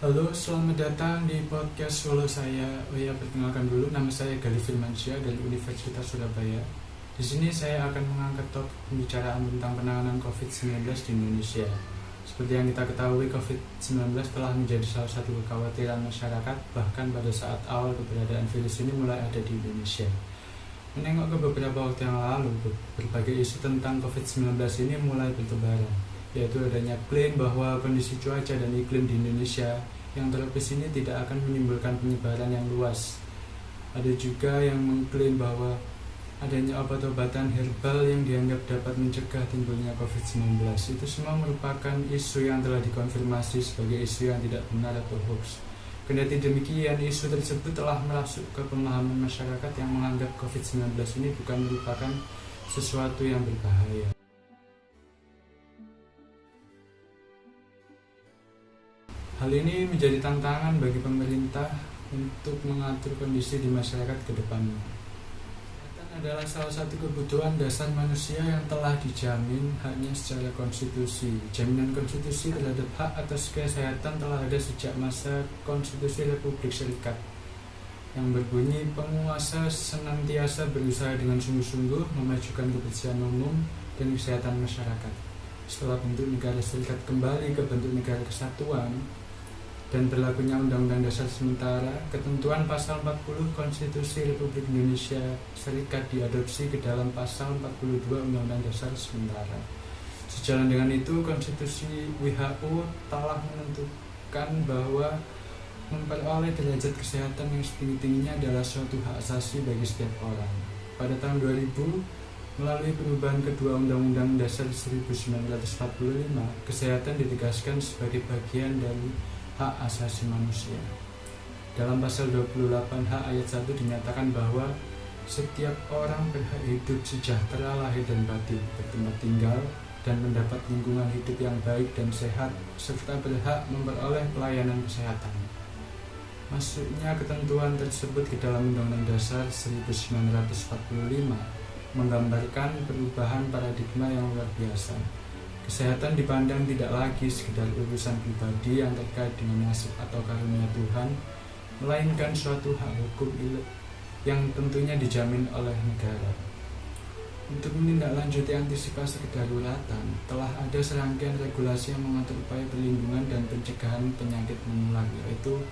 Halo, selamat datang di podcast Solo saya. Perkenalkan dulu, nama saya Galih Firmansyah dari Universitas Surabaya. Di sini saya akan mengangkat topik pembicaraan tentang penanganan COVID-19 di Indonesia. Seperti yang kita ketahui, COVID-19 telah menjadi salah satu kekhawatiran masyarakat, bahkan pada saat awal keberadaan virus ini mulai ada di Indonesia. Menengok ke beberapa waktu yang lalu, berbagai isu tentang COVID-19 ini mulai bertebaran, yaitu adanya klaim bahwa kondisi cuaca dan iklim di Indonesia yang tropis ini tidak akan menimbulkan penyebaran yang luas. Ada juga yang mengklaim bahwa adanya obat-obatan herbal yang dianggap dapat mencegah timbulnya COVID-19. Itu semua merupakan isu yang telah dikonfirmasi sebagai isu yang tidak benar atau hoax. Kendati demikian, isu tersebut telah merasuk ke pemahaman masyarakat yang menganggap COVID-19 ini bukan merupakan sesuatu yang berbahaya. Hal ini menjadi tantangan bagi pemerintah untuk mengatur kondisi di masyarakat ke depannya. Kesehatan adalah salah satu kebutuhan dasar manusia yang telah dijamin haknya secara konstitusi. Jaminan konstitusi terhadap hak atas kesehatan telah ada sejak masa Konstitusi Republik Serikat, yang berbunyi penguasa senantiasa berusaha dengan sungguh-sungguh memajukan kebersihan umum dan kesehatan masyarakat. Setelah bentuk negara serikat kembali ke bentuk negara kesatuan dan berlakunya Undang-Undang Dasar sementara, ketentuan pasal 40 Konstitusi Republik Indonesia Serikat diadopsi ke dalam pasal 42 Undang-Undang Dasar sementara. Sejalan dengan itu, Konstitusi WHO telah menentukan bahwa memperoleh derajat kesehatan yang setinggi-tingginya adalah suatu hak asasi bagi setiap orang. Pada tahun 2000, melalui perubahan kedua Undang-Undang Dasar 1945, kesehatan ditegaskan sebagai bagian dari hak asasi manusia. Dalam pasal 28H ayat 1 dinyatakan bahwa setiap orang berhak hidup sejahtera lahir dan batin, bertempat tinggal, dan mendapat lingkungan hidup yang baik dan sehat, serta berhak memperoleh pelayanan kesehatan. Masuknya ketentuan tersebut ke dalam Undang-Undang Dasar 1945 menggambarkan perubahan paradigma yang luar biasa. Kesehatan dipandang tidak lagi sekedar urusan pribadi yang terkait dengan nasib atau karunia Tuhan, melainkan suatu hak hukum yang tentunya dijamin oleh negara. Untuk menindaklanjuti antisipasi kedaruratan, telah ada serangkaian regulasi yang mengatur upaya perlindungan dan pencegahan penyakit menular, yaitu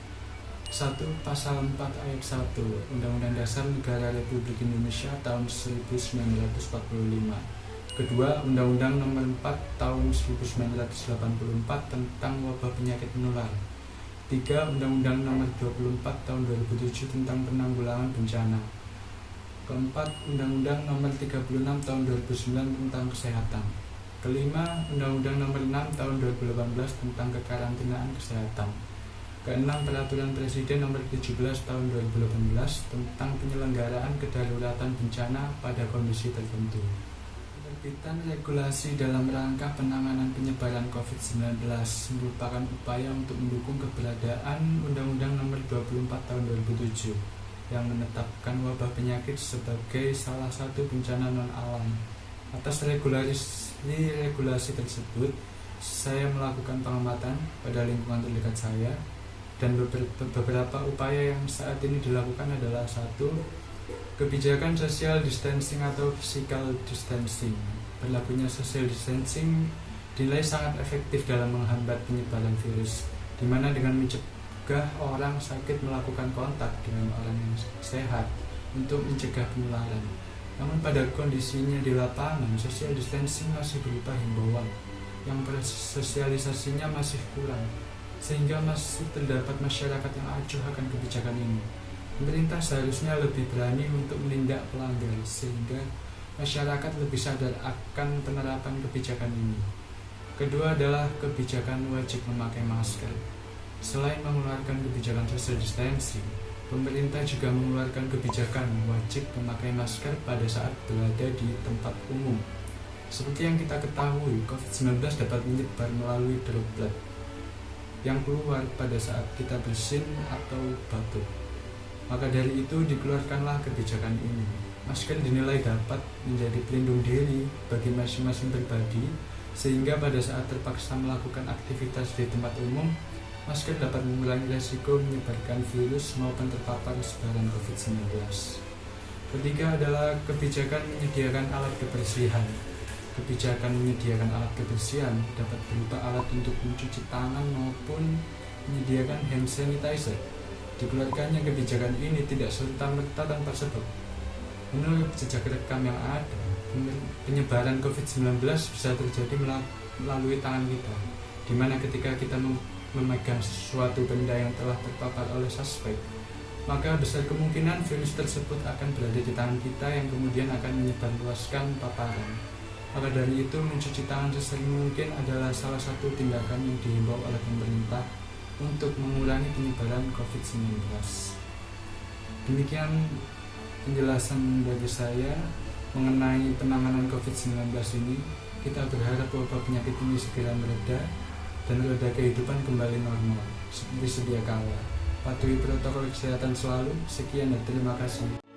1. Pasal 4 ayat 1 Undang-Undang Dasar Negara Republik Indonesia tahun 1945. Kedua, Undang-Undang Nomor 4 Tahun 1984 tentang wabah penyakit menular. 3. Undang-Undang Nomor 24 Tahun 2007 tentang penanggulangan bencana. Keempat, Undang-Undang Nomor 36 Tahun 2009 tentang kesehatan. Kelima, Undang-Undang Nomor 6 Tahun 2018 tentang kekarantinaan kesehatan. Keenam, Peraturan Presiden Nomor 17 Tahun 2018 tentang penyelenggaraan kedaruratan bencana pada kondisi tertentu. Penerbitan regulasi dalam rangka penanganan penyebaran COVID-19 merupakan upaya untuk mendukung keberadaan Undang-Undang Nomor 24 Tahun 2007 yang menetapkan wabah penyakit sebagai salah satu bencana non-alam. Atas regulasi tersebut, saya melakukan pengamatan pada lingkungan terdekat saya, dan beberapa upaya yang saat ini dilakukan adalah: 1. Kebijakan social distancing atau physical distancing. Berlakunya social distancing dinilai sangat efektif dalam menghambat penyebaran virus, di mana dengan mencegah orang sakit melakukan kontak dengan orang yang sehat untuk mencegah penularan. Namun pada kondisinya di lapangan, social distancing masih berupa himbauan yang sosialisasinya masih kurang, sehingga masih terdapat masyarakat yang acuh akan kebijakan ini. Pemerintah seharusnya lebih berani untuk menindak pelanggar, sehingga masyarakat lebih sadar akan penerapan kebijakan ini. Kedua adalah kebijakan wajib memakai masker. Selain mengeluarkan kebijakan social distancing, pemerintah juga mengeluarkan kebijakan wajib memakai masker pada saat berada di tempat umum. Seperti yang kita ketahui, COVID-19 dapat menyebar melalui droplet yang keluar pada saat kita bersin atau batuk. Maka dari itu dikeluarkanlah kebijakan ini. Masker dinilai dapat menjadi pelindung diri bagi masing-masing pribadi, sehingga pada saat terpaksa melakukan aktivitas di tempat umum, masker dapat mengurangi resiko menyebarkan virus maupun terpapar sebaran COVID-19. Ketiga adalah kebijakan menyediakan alat kebersihan. Kebijakan menyediakan alat kebersihan dapat berupa alat untuk mencuci tangan maupun menyediakan hand sanitizer. Dikeluarkannya kebijakan ini tidak serta-merta tanpa sebab. Menurut jejak rekam yang ada, penyebaran COVID-19 bisa terjadi melalui tangan kita, di mana ketika kita memegang sesuatu benda yang telah terpapar oleh suspek, maka besar kemungkinan virus tersebut akan berada di tangan kita yang kemudian akan menyebarluaskan paparan. Maka dari itu, mencuci tangan sesering mungkin adalah salah satu tindakan yang dihimbau oleh pemerintah untuk mengurangi penyebaran COVID-19. Demikian penjelasan dari saya mengenai penanganan COVID-19 ini. Kita berharap wabah penyakit ini segera mereda dan roda kehidupan kembali normal seperti sedia kala. Patuhi protokol kesehatan selalu. Sekian dan terima kasih.